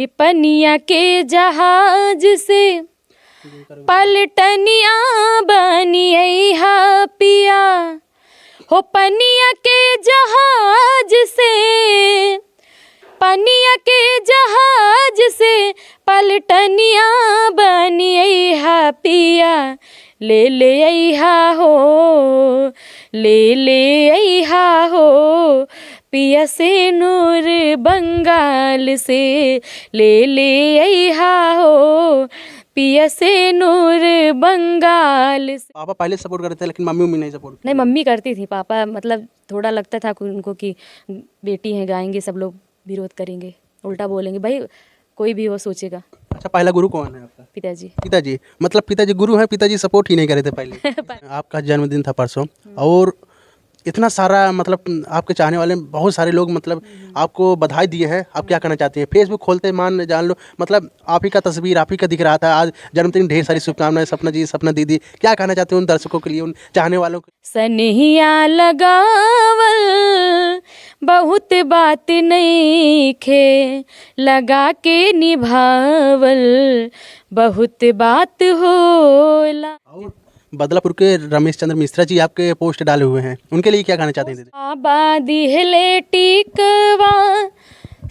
कि पनिया के जहाज से पलटनिया बनिया पिया हो, पनिया के जहाज से, पनिया के जहाज से पलटनिया बनिया पिया, ले ले अइहा हो, ले ले अइहा हो, पिया से नूर बंगाल से, ले ले अइहा हो, पिया से नूर बंगाल से। पापा पहले सपोर्ट करते थे लेकिन मम्मी उम्मी नहीं सपोर्ट नहीं, मम्मी करती थी, पापा मतलब थोड़ा लगता था उनको कि बेटी हैं, गाएंगे, सब लोग विरोध करेंगे, उल्टा बोलेंगे, भाई कोई भी वो सोचेगा। अच्छा, पहला गुरु कौन है आपका? पिताजी। पिताजी, मतलब पिताजी गुरु हैं, पिताजी सपोर्ट ही नहीं करे थे पहले। आपका जन्मदिन था परसों और इतना सारा मतलब आपके चाहने वाले बहुत सारे लोग मतलब आपको बधाई दिए हैं। आप क्या कहना चाहते हैं? फेसबुक खोलते मान जान लो मतलब आप ही का तस्वीर आप ही का दिख रहा था। आज जन्मदिन, ढेर सारी शुभकामनाएं सपना जी, सपना दीदी। क्या कहना चाहते हैं उन दर्शकों के लिए, उन चाहने वालों को? सनहिया लगावल बहुत बात नहीं खे, लगा के निभावल बहुत बात होला। और बदलापुर के रमेश चंद्र मिश्रा जी आपके पोस्ट डाले हुए हैं, उनके लिए क्या कहना चाहते हैं दीदी? आबादी हिले टिकवा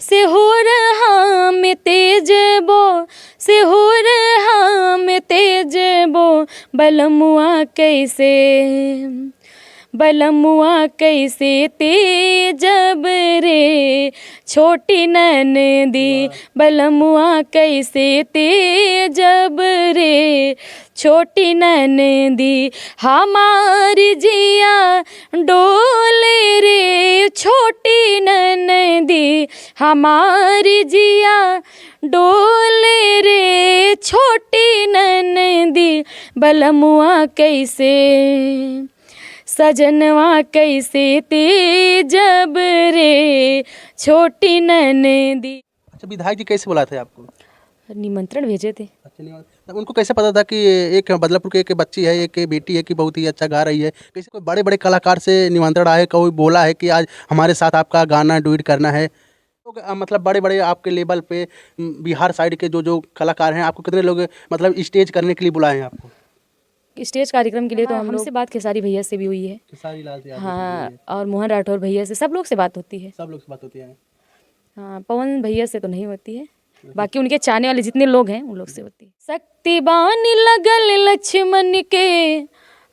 से हो रहा में तेजबो, से हो रहा में तेजबो, बलमुआ कैसे, बलमुआ कैसे तेजब रे छोटी ननदी, बलमुआ कैसे तेजब रे छोटी ननदी, हमारी जिया डोले रे छोटी ननदी, हमारी जिया डोले रे छोटी ननदी, बलमुआ कैसे, सजनवा कैसे तेजब रे छोटी ननदी। अच्छा, विधायक जी कैसे बुलाए थे आपको? निमंत्रण भेजे थे। अच्छा, नहीं तब उनको कैसे पता था कि एक बदलापुर के एक बच्ची है, एक बेटी है कि बहुत ही अच्छा गा रही है? कैसे कोई बड़े बड़े कलाकार से निमंत्रण आए, कोई बोला है कि आज हमारे साथ आपका गाना डुएट करना है? तो मतलब बड़े बड़े आपके लेवल पे बिहार साइड के जो जो कलाकार हैं, आपको कितने लोग मतलब स्टेज करने के लिए बुलाए हैं आपको? स्टेज कार्यक्रम के लिए तो हमसे बात खेसारी भैया से भी हुई है। खेसारी लाल से हाँ, और मोहन राठौर भैया से, सब लोग से बात होती है। सब लोग से बात होती है। हाँ, पवन भैया से तो नहीं होती है, बाकी उनके चाहने वाले जितने लोग हैं उन लोग से होती है। शक्तिबान लगल लक्ष्मण के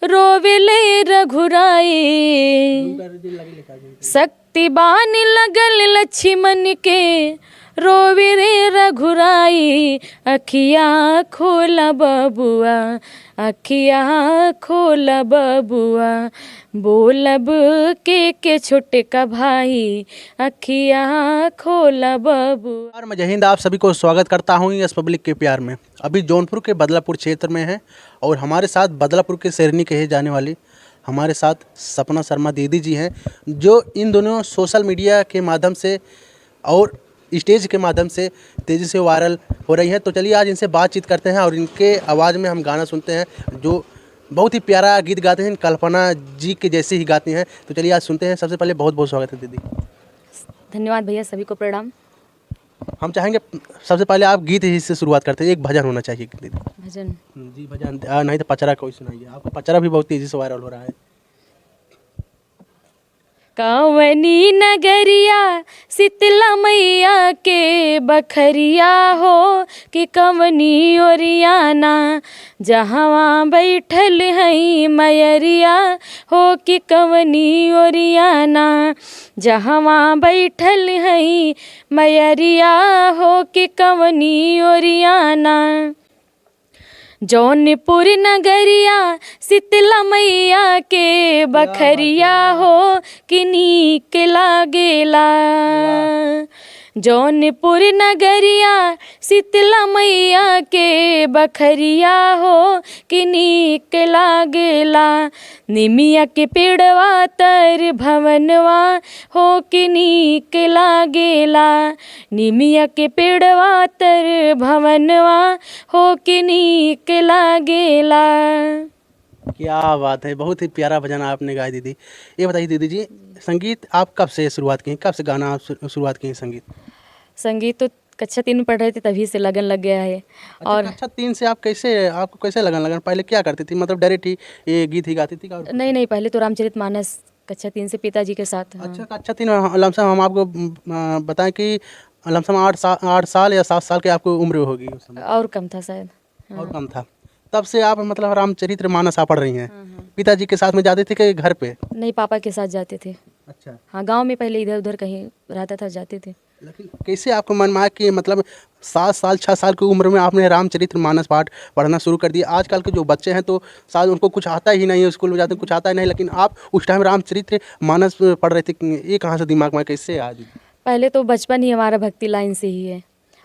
रोवेले रघुराई, शक्तिबान लगल लक्ष्मण के रोवे रे रघुराई, अखिया खोला बबुआ, अखिया खोला बबुआ, बोलब के छोटे का भाई, अखिया खोला बबुआ। मैं जय हिंद, आप सभी को स्वागत करता हूँ यस पब्लिक के प्यार में। अभी जौनपुर के बदलापुर क्षेत्र में है और हमारे साथ बदलापुर के शेरनी कहे जाने वाली हमारे साथ सपना शर्मा दीदी जी हैं, जो इन दोनों सोशल मीडिया के माध्यम से और स्टेज के माध्यम से तेज़ी से वायरल हो रही हैं। तो चलिए आज इनसे बातचीत करते हैं और इनके आवाज़ में हम गाना सुनते हैं, जो बहुत ही प्यारा गीत गाते हैं, कल्पना जी के जैसे ही गाती हैं। तो चलिए आज सुनते हैं। सबसे पहले बहुत बहुत स्वागत है दीदी। धन्यवाद भैया, सभी को प्रणाम। हम चाहेंगे सबसे पहले आप गीत ही से शुरुआत करते हैं, एक भजन होना चाहिए दीदी। भजन जी भजन, नहीं तो पचरा कोई सुनाइए। आपका पचरा भी बहुत तेज़ी से वायरल हो रहा है। कवनी नगरिया शीतला मैया के बखरिया हो, कि कवनी ओरियाना जहाँ बैठल हई मयरिया हो, कि कवनी ओरियाना जहाँ बैठल हई मयरिया हो, कि कवनी ओरियाना। जौनपुर नगरिया शीतला मैया के बखरिया हो, कि नीक लागेला। जौनपुर नगरिया शीतला मैया के बखरिया हो, कि नीक लागेला। निमिया के पेड़वा तर भवनवा हो, कि नीक लागेला। निमिया के पेड़वा तर भवनवा हो, कि नीक लागेला। क्या बात है, बहुत ही प्यारा भजन आपने गाया दीदी। ये बताइए दीदी जी, संगीत आप कब से शुरुआत की, कब से गाना आप शुरुआत की संगीत? संगीत तो कक्षा 3 में पढ़ रहे थे तभी से लगन लग गया है। और अच्छा 3 से आपको कैसे लगन लगन पहले क्या करती थी, मतलब डायरेक्ट ही ये गीत ही गाती थी क्या? नहीं नहीं, पहले तो रामचरितमानस कक्षा 3 से पिताजी के साथ। हाँ। अच्छा कक्षा 3 लमसम हम आपको बताएं कि लमसम 8 साल या 7 साल की आपको उम्र होगी उस समय, और कम था शायद। और कम था। तब से आप मतलब रामचरितमानस आप पढ़ रही हैं। हाँ हाँ। पिताजी के साथ में जाते थे कि घर पे? नहीं, पापा के साथ जाते थे। अच्छा, हाँ, गांव में पहले इधर उधर कहीं रहता था, जाते थे। लेकिन कैसे आपको मन में आया कि मतलब 7 साल 6 साल की उम्र में आपने रामचरितमानस पाठ पढ़ना शुरू कर दिया? आजकल के जो बच्चे हैं तो शायद उनको कुछ आता ही नहीं है, स्कूल में जाते हैं कुछ आता ही नहीं, लेकिन आप उस टाइम रामचरितमानस पढ़ रहे थे। ये कहाँ से दिमाग में कैसे आया? पहले तो बचपन ही हमारा भक्ति लाइन से ही है,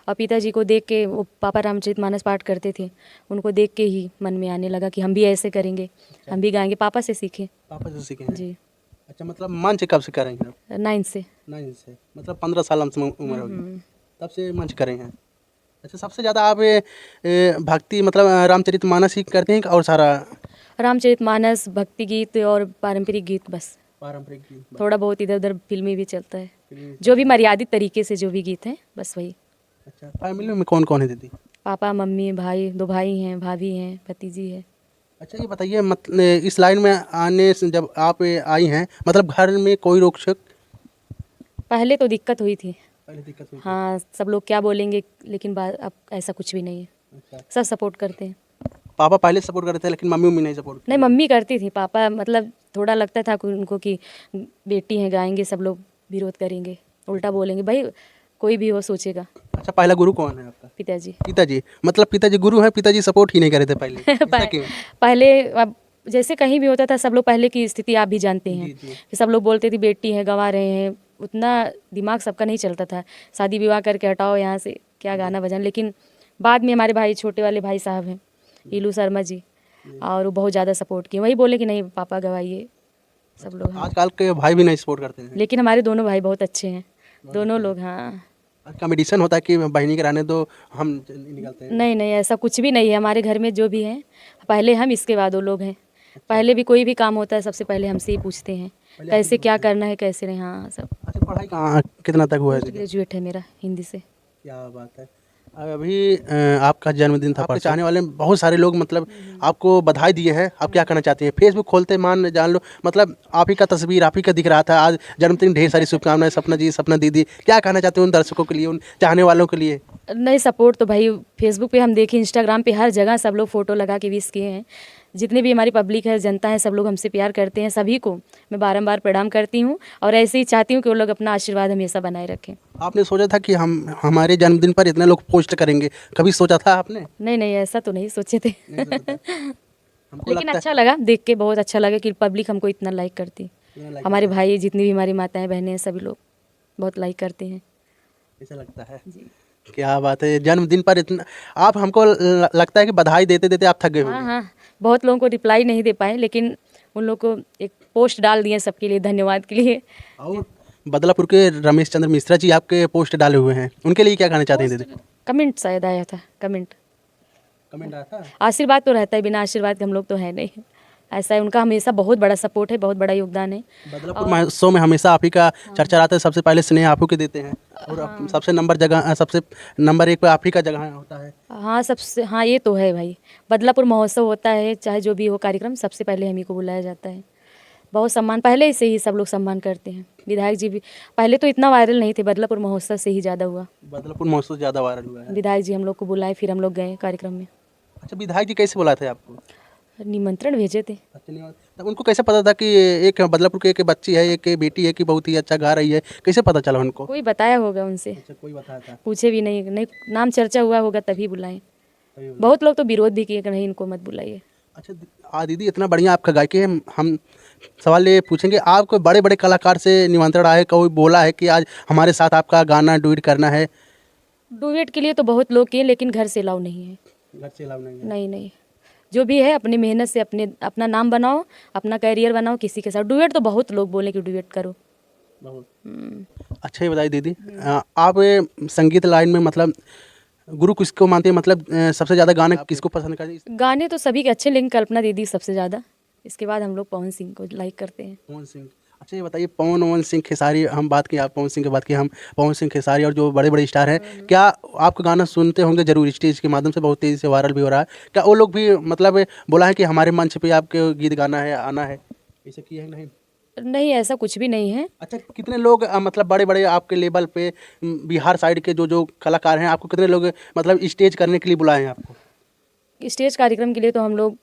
और पिताजी को देख के, वो पापा रामचरितमानस पाठ करते थे, उनको देख के ही मन में आने लगा कि हम भी ऐसे करेंगे, हम भी गाएंगे। पापा से सीखे। पापा से सीखे हैं? जी। अच्छा, मतलब मंच कब से कर रही हैं आप? 9 से। 9 से, मतलब 15 साल उम्र होगी तब से मंच कर रही हैं। अच्छा, सबसे ज़्यादा आप भक्ति मतलब रामचरितमानस ही करते हैं कि और सारा? रामचरितमानस, भक्ति गीत और पारंपरिक गीत बस। पारंपरिक गीत? थोड़ा बहुत इधर उधर फिल्मी भी चलता है, जो भी मर्यादित तरीके से जो भी गीत हैं, बस वही। अच्छा, फैमिली में कौन कौन है दीदी? पापा, मम्मी, भाई, 2 भाई हैं, भाभी हैं, भतीजी है। अच्छा, ये बताइए मतलब इस लाइन में आने से जब आप आई हैं, मतलब घर में कोई रोक टोक? पहले तो दिक्कत हुई थी। पहले दिक्कत हुई थी? हाँ, सब लोग क्या बोलेंगे, लेकिन बाद अब ऐसा कुछ भी नहीं है, अच्छा, सब सपोर्ट करते हैं। पापा पहले सपोर्ट करते थे लेकिन मम्मी उम्मी नहीं सपोर्ट? नहीं, मम्मी करती थी, पापा मतलब थोड़ा लगता था कि उनको कि बेटी हैं, गाएंगे, सब लोग विरोध करेंगे, उल्टा बोलेंगे। भाई कोई भी हो सोचेगा। अच्छा, पहला गुरु कौन है आपका? पिताजी। पिताजी? मतलब पिताजी गुरु हैं, पिताजी सपोर्ट ही नहीं करे थे पहले? ऐसा क्यों? पहले अब जैसे कहीं भी होता था, सब लोग पहले की स्थिति आप भी जानते हैं जी जी। कि सब लोग बोलते थे बेटी है, गंवा रहे हैं, उतना दिमाग सबका नहीं चलता था, शादी विवाह करके हटाओ यहाँ से, क्या गाना बजाना। लेकिन बाद में हमारे भाई, छोटे वाले भाई साहब हैं, ईलू शर्मा जी, और वो बहुत ज़्यादा सपोर्ट किए। वही बोले कि नहीं पापा गवाइए, सब लोग। हाँ, आजकल के भाई भी नहीं सपोर्ट करते हैं? लेकिन हमारे दोनों भाई बहुत अच्छे हैं, दोनों लोग। हाँ, कंपटीशन होता है कि बहनी के रहने दो, हम निकलते हैं? नहीं नहीं, ऐसा कुछ भी नहीं है हमारे घर में। जो भी है, पहले हम, इसके बाद वो लोग हैं। पहले भी कोई भी काम होता है, सबसे पहले हमसे ही पूछते हैं कैसे क्या करना है, कैसे नहीं। हाँ, सब। अच्छा, पढ़ाई कहाँ कितना तक हुआ है? ग्रेजुएट है मेरा हिंदी से। क्या बात है। अभी आपका जन्मदिन था, आपके चाहने वाले बहुत सारे लोग मतलब आपको बधाई दिए हैं, आप क्या कहना चाहती हैं? फेसबुक खोलते मान जान लो, मतलब आप ही का तस्वीर आप ही का दिख रहा था। आज जन्मदिन, ढेर सारी शुभकामनाएं सपना जी, सपना दीदी। क्या कहना चाहते हैं उन दर्शकों के लिए, उन चाहने वालों के लिए? नहीं, सपोर्ट तो भाई फेसबुक पे हम देखें, इंस्टाग्राम पे, हर जगह सब लोग फ़ोटो लगा के विश किए हैं। जितने भी हमारी पब्लिक है, जनता है, सब लोग हमसे प्यार करते हैं। सभी को मैं बारंबार प्रणाम करती हूँ, और ऐसे ही चाहती हूँ कि वो लोग अपना आशीर्वाद हमेशा बनाए रखें। आपने सोचा था कि हम हमारे जन्मदिन पर इतने लोग पोस्ट करेंगे, कभी सोचा था आपने? नहीं नहीं, ऐसा तो नहीं सोचे थे। नहीं सोचा था। हमको लेकिन लगता अच्छा लगा देख के, बहुत अच्छा लगा कि पब्लिक हमको इतना लाइक करती। है like हमारे भाई, जितनी भी हमारी माताएं बहनें हैं, सभी लोग बहुत लाइक करते हैं। ऐसा लगता है। जी। क्या बात है, जन्मदिन पर इतना आप हमको लगता है कि बधाई देते देते आप थक गए हाँ होंगे। हाँ, बहुत लोगों को रिप्लाई नहीं दे पाए, लेकिन उन लोग को एक पोस्ट डाल दिए, सबके लिए धन्यवाद के लिए। और बदलापुर के रमेश चंद्र मिश्रा जी आपके पोस्ट डाले हुए हैं, उनके लिए क्या कहना चाहते हैं दीदी? कमेंट शायद आया था, कमेंट। कमेंट आया था? आशीर्वाद तो रहता है, बिना आशीर्वाद के हम लोग तो है नहीं। ऐसा है, उनका हमेशा बहुत बड़ा सपोर्ट है, बहुत बड़ा योगदान है। बदलापुर महोत्सव में हमेशा आप ही का चर्चा रहता है, सबसे पहले स्नेह आप ही के देते हैं, और सबसे नंबर 1 पे आप ही का जगह होता है। हाँ, सबसे, हाँ ये तो है भाई। बदलापुर महोत्सव होता है, चाहे जो भी हो कार्यक्रम, सबसे पहले हम ही को बुलाया जाता है। बहुत सम्मान, पहले से ही सब लोग सम्मान करते हैं। विधायक जी भी पहले तो इतना वायरल नहीं थे, बदलापुर महोत्सव से ही ज़्यादा हुआ। बदलापुर महोत्सव ज़्यादा वायरल हुआ है। विधायक जी हम लोग को बुलाए, फिर हम लोग गए कार्यक्रम में। अच्छा, विधायक जी कैसे बुलाए थे आपको? निमंत्रण भेजे थे। अच्छा, नहीं, तब उनको कैसे पता था कि एक बदलापुर की एक बच्ची है, एक बेटी है, कि बहुत ही अच्छा गा रही है? कैसे पता चला उनको? कोई बताया होगा उनसे, अच्छा, कोई बताया था? पूछे भी नहीं, नहीं नाम चर्चा हुआ होगा तभी बुलाए। बहुत लोग तो विरोध भी किए कि नहीं, इनको मत बुलाइए। अच्छा दीदी, इतना बढ़िया आपका गायकी है, हम सवाल ये पूछेंगे, आपको बड़े बड़े कलाकार से निमंत्रण आया है, कोई बोला है कि आज हमारे साथ आपका गाना डुएट करना है? डुएट के लिए तो बहुत लोग किए, लेकिन घर से अलाउ नहीं है। घर से अलाउ नहीं है? नहीं नहीं, जो भी है अपनी मेहनत से अपना नाम बनाओ, अपना करियर बनाओ किसी के साथ। डुएट तो बहुत लोग बोले कि डुएट करो। बहुत अच्छा ही बताइए दीदी, आप संगीत लाइन में मतलब गुरु किसको मानते हैं, मतलब सबसे ज़्यादा गाने किसको पसंद करते हैं? गाने तो सभी के अच्छे, लेकिन कल्पना दीदी सबसे ज़्यादा, इसके बाद हम लोग पवन सिंह को लाइक करते हैं। पवन सिंह। अच्छा ये बताइए, पवन सिंह खेसारी, हम बात की, आप पवन सिंह की बात की, हम पवन सिंह खेसारी और जो बड़े बड़े स्टार हैं, क्या आपका गाना सुनते होंगे जरूर, स्टेज के माध्यम से बहुत तेज़ी से वायरल भी हो रहा है, क्या वो लोग भी मतलब बोला है कि हमारे मंच पे आपके गीत गाना है, आना है, ऐसा किया है नहीं? नहीं, ऐसा कुछ भी नहीं है। अच्छा, कितने लोग मतलब बड़े बड़े आपके लेवल पे बिहार साइड के जो जो कलाकार हैं, आपको कितने लोग मतलब स्टेज करने के लिए बुलाए हैं आपको? स्टेज कार्यक्रम के लिए तो हम लोग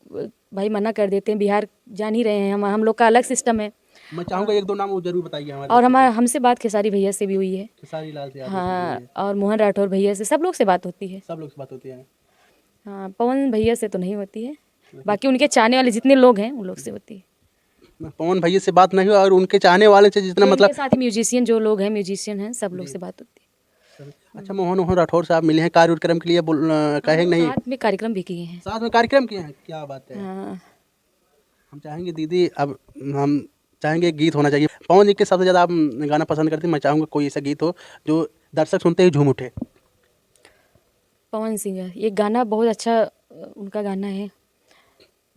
भाई मना कर देते हैं, बिहार जान ही रहे हैं, हम लोग का अलग सिस्टम है। मैं चाहूँगा एक दो नाम वो जरूर बताइए हमारे और दर्शकों को। हमसे बात खेसारी भैया से भी हुई है। खेसारी लाल से यादव से भी हुई हाँ, है। और मोहन राठौर भैया से, सब लोग से बात होती है। सब लोग से बात होती है। हाँ, पवन भैया से तो नहीं होती है, बाकी उनके चाहने वाले जितने लोग हैं उन लोग से होती है। पवन भैया से बात नहीं हुआ और उनके चाहने वाले से जितना जो मतलब। उनके साथ म्यूजिशियन जो लोग हैं, म्यूजिशियन हैं, सब लोग से बात होती है। अच्छा, मोहन मोहन राठौर से आप मिले हैं कार्यक्रम के लिए, कहे नहीं? साथ में कार्यक्रम भी किए हैं। साथ में कार्यक्रम किए हैं, क्या बात है। हाँ, हम चाहेंगे दीदी, अब हम चाहेंगे गीत होना चाहिए। पवन जी के सबसे ज़्यादा आप गाना पसंद करते हैं, मैं चाहूँगा कोई ऐसा गीत हो जो दर्शक सुनते ही झूम उठे। पवन सिंह ये गाना बहुत अच्छा उनका गाना है,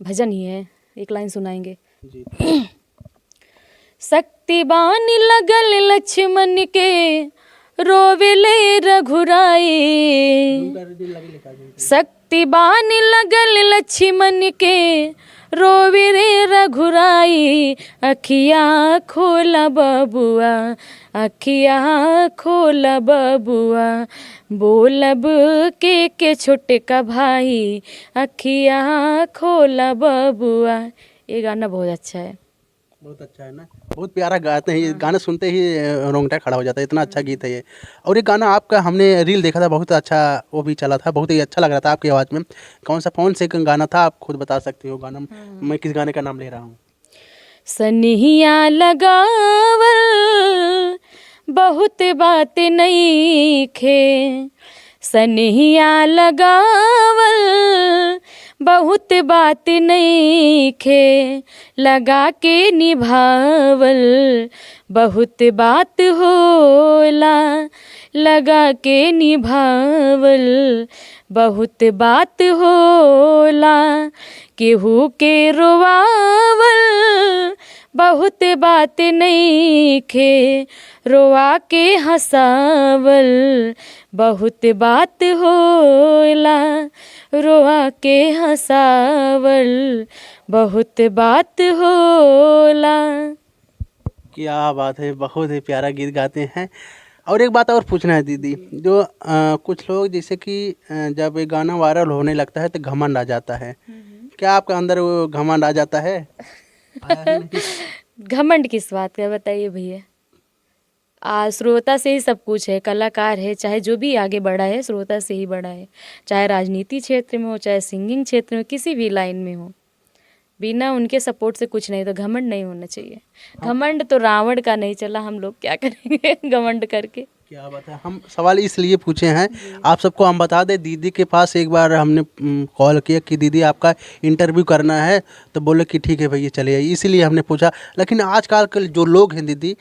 भजन ही है, एक लाइन सुनाएंगे। जी। शक्ति बान लगल लक्ष्मण के, रोवेले रघुराई। शक्ति बान लगल लक्ष्मण के, रोवे रे रघुराई। अखिया खोला बबुआ, अखिया खोला बबुआ, बोलब के छोटका भाई। अखिया खोला बबुआ, ये गाना बहुत अच्छा है। बहुत अच्छा है ना, बहुत प्यारा गाते हैं ये गाना, सुनते ही रोंगटा खड़ा हो जाता है, इतना अच्छा गीत है ये। और ये गाना आपका हमने रील देखा था, बहुत अच्छा वो भी चला था, बहुत ही अच्छा लग रहा था आपकी आवाज़ में। कौन सा कौन से गाना था, आप खुद बता सकती हो गाना? मैं किस गाने का नाम ले रहा हूँ? सनिया लगावल बहुत बात नहीं खे, सनिया लगावल बहुत बात नहीं खे, लगा के निभावल बहुत बात होला, लगा के निभावल बहुत बात होला। केहू के रोवावल बहुत बात नहीं खे, रोआ के हंसावल बहुत बात होला, रोआ के हंसावल बहुत बात होला। क्या बात है, बहुत ही प्यारा गीत गाते हैं। और एक बात और पूछना है दीदी, जो कुछ लोग जैसे कि जब ये गाना वायरल होने लगता है तो घमंड आ जाता है, क्या आपके अंदर वो घमंड आ जाता है? आया है नहीं? घमंड किस बात का बताइए भैया? श्रोता से ही सब कुछ है, कलाकार है चाहे जो भी आगे बढ़ा है श्रोता से ही बढ़ा है, चाहे राजनीति क्षेत्र में हो, चाहे सिंगिंग क्षेत्र में, किसी भी लाइन में हो, बिना उनके सपोर्ट से कुछ नहीं। तो घमंड नहीं होना चाहिए। घमंड तो रावण का नहीं चला, हम लोग क्या करेंगे घमंड करके। क्या बात है, हम सवाल इसलिए पूछे हैं, आप सबको हम बता दें, दीदी के पास एक बार हमने कॉल किया कि दीदी आपका इंटरव्यू करना है, तो बोले कि ठीक है भैया चले आइए, इसीलिए हमने पूछा। लेकिन आजकल के जो लोग हैं दीदी,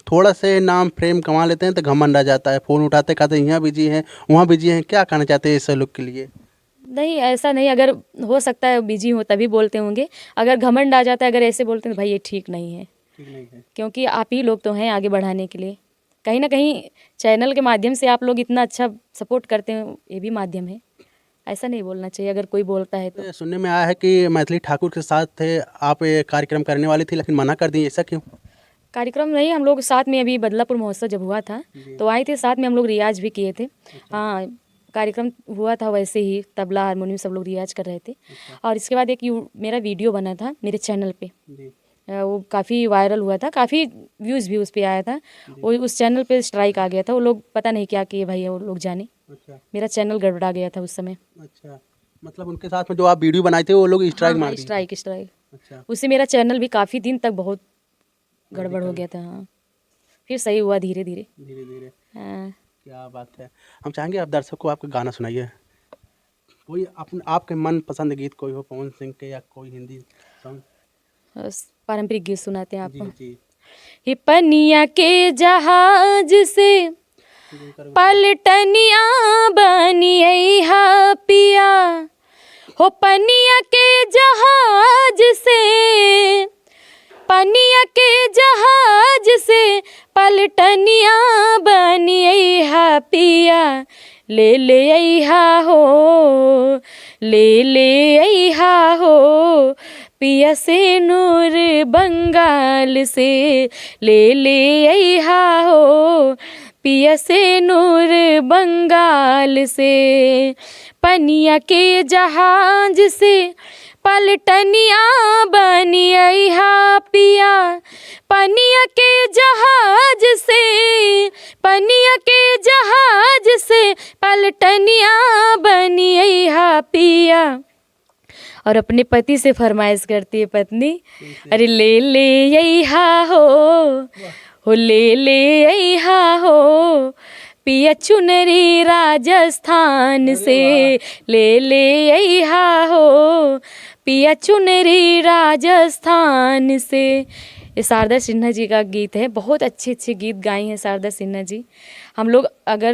थोड़ा से नाम फ्रेम कमा लेते हैं तो घमंड आ जाता है, फ़ोन उठाते कहते हैं यहाँ बिजी हैं, वहाँ बिजी हैं। क्या कहना चाहते हैं ऐसे लोग के लिए? नहीं, ऐसा नहीं, अगर हो सकता है बिजी हो तभी बोलते होंगे। अगर घमंड आ जाता है, अगर ऐसे बोलते हैं तो भाई ये ठीक नहीं है, ठीक नहीं है। क्योंकि आप ही लोग तो हैं आगे बढ़ाने के लिए। कहीं ना कहीं चैनल के माध्यम से आप लोग इतना अच्छा सपोर्ट करते हैं, ये भी माध्यम है, ऐसा नहीं बोलना चाहिए अगर कोई बोलता है तो। सुनने में आया है कि मैथिली ठाकुर के साथ थे आप, ये कार्यक्रम करने वाली थी लेकिन मना कर दी, ऐसा क्यों? कार्यक्रम नहीं, हम लोग साथ में अभी बदलापुर महोत्सव जब हुआ था तो आए थे, साथ में हम लोग रियाज भी किए थे। हाँ, कार्यक्रम हुआ था वैसे ही, तबला हारमोनियम सब लोग रियाज कर रहे थे। और इसके बाद एक मेरा वीडियो बना था मेरे चैनल पे, वो काफ़ी वायरल हुआ था, काफ़ी व्यूज़ भी उस पर आया था। वो उस चैनल पे स्ट्राइक आ गया था, वो लोग पता नहीं क्या किए भाई, वो लोग जाने। अच्छा मेरा चैनल गड़बड़ा गया था उस समय। अच्छा, मतलब उनके साथ में जो आप वीडियो बनाए थे वो लोग स्ट्राइक मार दिए? Strike strike. अच्छा, उससे मेरा चैनल भी काफ़ी दिन तक बहुत गड़बड़ हो गया था। हाँ, फिर सही हुआ धीरे धीरे। धीरे धीरे। हाँ, क्या बात है, हम चाहेंगे आप दर्शक को आपका गाना सुनाइए, कोई अपने आपके मन पसंद गीत कोई हो, पवन सिंह के या कोई हिंदी सॉन्ग। पारंपरिक गीत सुनाते हैं आपको। जी हे पनिया के जहाज से पलटनिया बनिया पिया, हो पनिया के जहाज से पनिया के जहाज से पलटनिया बनी अइहा पिया ले ले अइहा हो, ले ले अइहा हो पिया से नूर बंगाल से, ले ले अइहा हो पिया से नूर बंगाल से। पनिया के जहाज से पलटनिया बनी अइहा पिया, पनिया के जहाज से, पनिया के जहाज से पलटनिया बनी अइहा पिया। और अपने पति से फरमाइश करती है पत्नी, अरे ले ले अइहा हो ले ले अइहा हो पिया चुनरी राजस्थान से, ले ले अइहा हो पिया चुनरी राजस्थान से। ये शारदा सिन्हा जी का गीत है। बहुत अच्छे अच्छे गीत गाए हैं शारदा सिन्हा जी। हम लोग अगर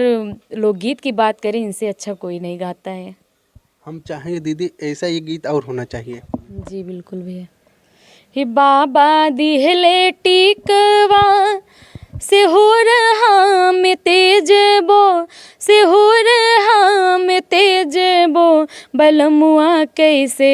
लोकगीत की बात करें, इनसे अच्छा कोई नहीं गाता है। हम चाहेंगे दीदी ऐसा ये गीत और होना चाहिए। जी बिल्कुल भैया। हे बाबा दिहले टिकवा से हो रहा में तेज बो, से हो रहा में तेज बो बलमुआ कैसे,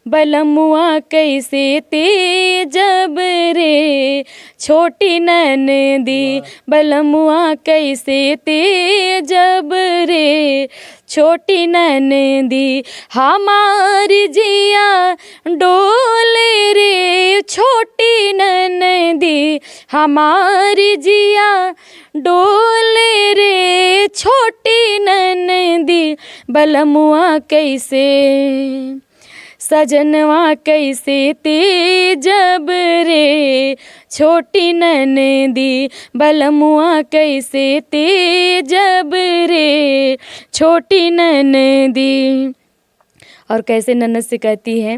बलमुआ कैसे तेजब रे छोटी ननदी, बलमुआ कैसे तेजब रे छोटी ननदी, हमारी जिया डोले रे छोटी ननदी, हमारी जिया डोले रे छोटी ननदी, बलमुआ कैसे, सजनवा कैसे तेजब रे छोटी ननदी, बलमुआ कैसे तेजब रे छोटी ननदी। और कैसे ननद से कहती है,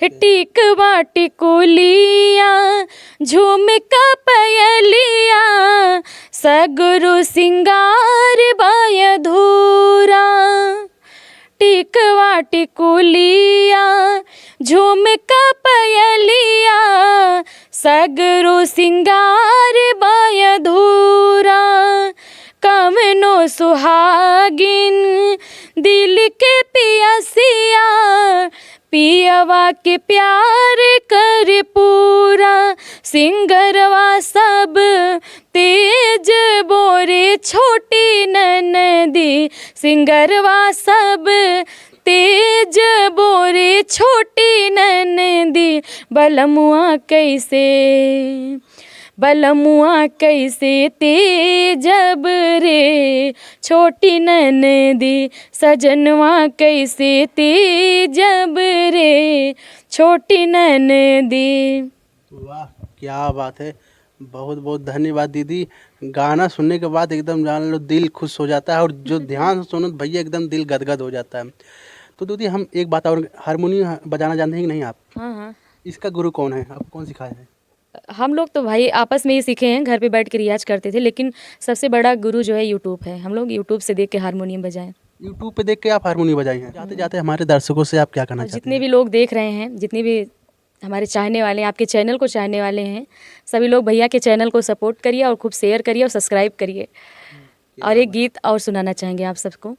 टिकवा टिकुलिया झुमका पयलिया सगुरु सिंगार बाय धूरा, टिकवा टिकुलिया झुमका पयलिया सगरो सिंगार बाय धूरा, कवनो सुहागिन दिल के पियसिया पियवा के प्यार कर पूरा, सिंगरवा सब तेज बोरे छोटी ननदी, सिंगरवा सब तेज बोरे छोटी ननदी, बलमुआ कैसे, बलमुआ कैसे तेजब रे छोटी ननदी, सजनवा कैसे तेजब रे छोटी ननदी। वाह क्या बात है। बहुत बहुत धन्यवाद दीदी। गाना सुनने के बाद एकदम जान लो दिल खुश हो जाता है, और जो ध्यान से सुनो तो भैया एकदम दिल गदगद हो जाता है। तो दीदी हम एक बात और, हारमोनियम बजाना जानते हैं कि नहीं आप? हाँ हाँ। इसका गुरु कौन है, आपको कौन सिखाया है? हम लोग तो भाई आपस में ही सीखे हैं, घर पे बैठ के रियाज करते थे, लेकिन सबसे बड़ा गुरु जो है यूट्यूब है। हम लोग यूट्यूब से देख के हारमोनियम बजाएं। यूट्यूब पे देख के आप हारमोनियम बजाई हैं। जाते जाते हमारे दर्शकों से आप क्या कहना चाहते हैं? जितने भी लोग देख रहे हैं, जितने भी हमारे चाहने वाले हैं, आपके चैनल को चाहने वाले हैं, सभी लोग भैया के चैनल को सपोर्ट करिए और खूब शेयर करिए और सब्सक्राइब करिए। और एक गीत और सुनाना चाहेंगे आप सबको।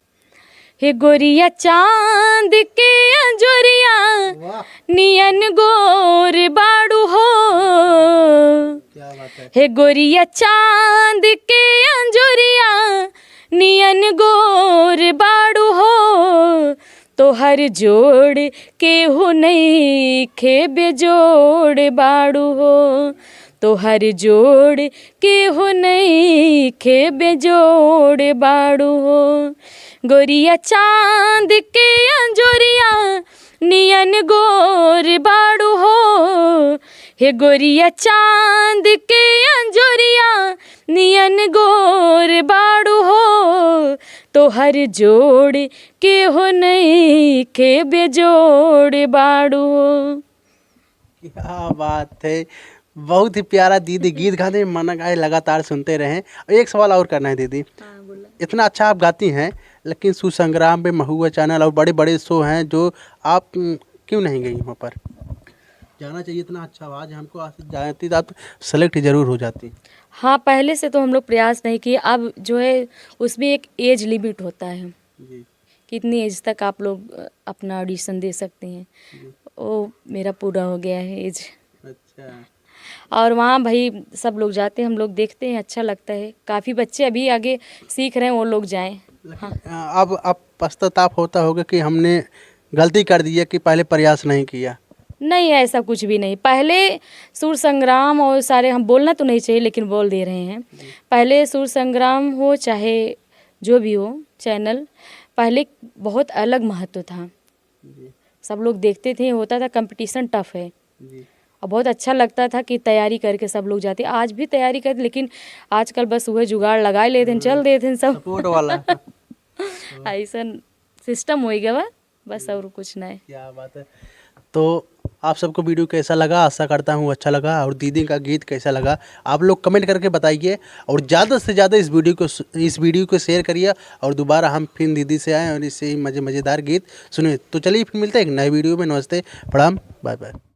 हे गोरिया चांद के अंजोरिया नियन गोर बाड़ू हो, क्या बात है। हे गोरिया चांद के अंजोरिया नियन गोर बाड़ू हो, तो हर जोड़ के हो नहीं खे बेजोड़ बाड़ू हो, तो हर जोड़ के हो नहीं खे बेजोड़ बाड़ू हो, गोरिया चांद के अंजोरिया नियन गोर बाड़ू हो, हे गोरिया चांद के अंजोरिया नियन गोर बाड़ू हो, तो हर जोड़ के हो नहीं के बेजोड़ बाड़ू हो। क्या बात है। बहुत ही प्यारा दीदी, गीत गाने में मन आए लगातार सुनते रहें। एक सवाल और करना है दीदी। इतना अच्छा आप गाती हैं, लेकिन सुसंग्राम पे महुआ चैनल और बड़े बड़े शो हैं, जो आप क्यों नहीं गई वहाँ पर? जाना चाहिए, इतना अच्छा आवाज़ है, हमको आज जाती तो आप सेलेक्ट जरूर हो जाती। हाँ, पहले से तो हम लोग प्रयास नहीं किए, अब जो है उसमें एक एज लिमिट होता है, जी कितनी एज तक आप लोग अपना ऑडिशन दे सकते हैं। वो मेरा पूरा हो गया है एज। अच्छा। और वहाँ भाई सब लोग जाते हैं, हम लोग देखते हैं, अच्छा लगता है। काफ़ी बच्चे अभी आगे सीख रहे हैं, वो लोग जाएं। अब पश्चाताप होता होगा कि हमने गलती कर दी है कि पहले प्रयास नहीं किया। नहीं, ऐसा कुछ भी नहीं। पहले सुर संग्राम और सारे, हम बोलना तो नहीं चाहिए लेकिन बोल दे रहे हैं, पहले सुर संग्राम हो चाहे जो भी हो चैनल, पहले बहुत अलग महत्व था। सब लोग देखते थे, होता था, कंपटीशन टफ है जी और बहुत अच्छा लगता था कि तैयारी करके सब लोग जाते। आज भी तैयारी करते, लेकिन आजकल बस वह जुगाड़ लगा लेते हैं, चल देते हैं सब। सपोर्ट वाला। ऐसा सिस्टम हो गया बा, बस और कुछ नहीं। क्या बात है। तो आप सबको वीडियो कैसा लगा, आशा करता हूँ अच्छा लगा, और दीदी का गीत कैसा लगा आप लोग कमेंट करके बताइए, और ज़्यादा से ज़्यादा इस वीडियो को शेयर करिए, और दोबारा हम फिर दीदी से आएँ और इससे ही मज़ेदार गीत सुनिए। तो चलिए फिर मिलते हैं एक नए वीडियो में। नमस्ते, प्रणाम, बाय बाय।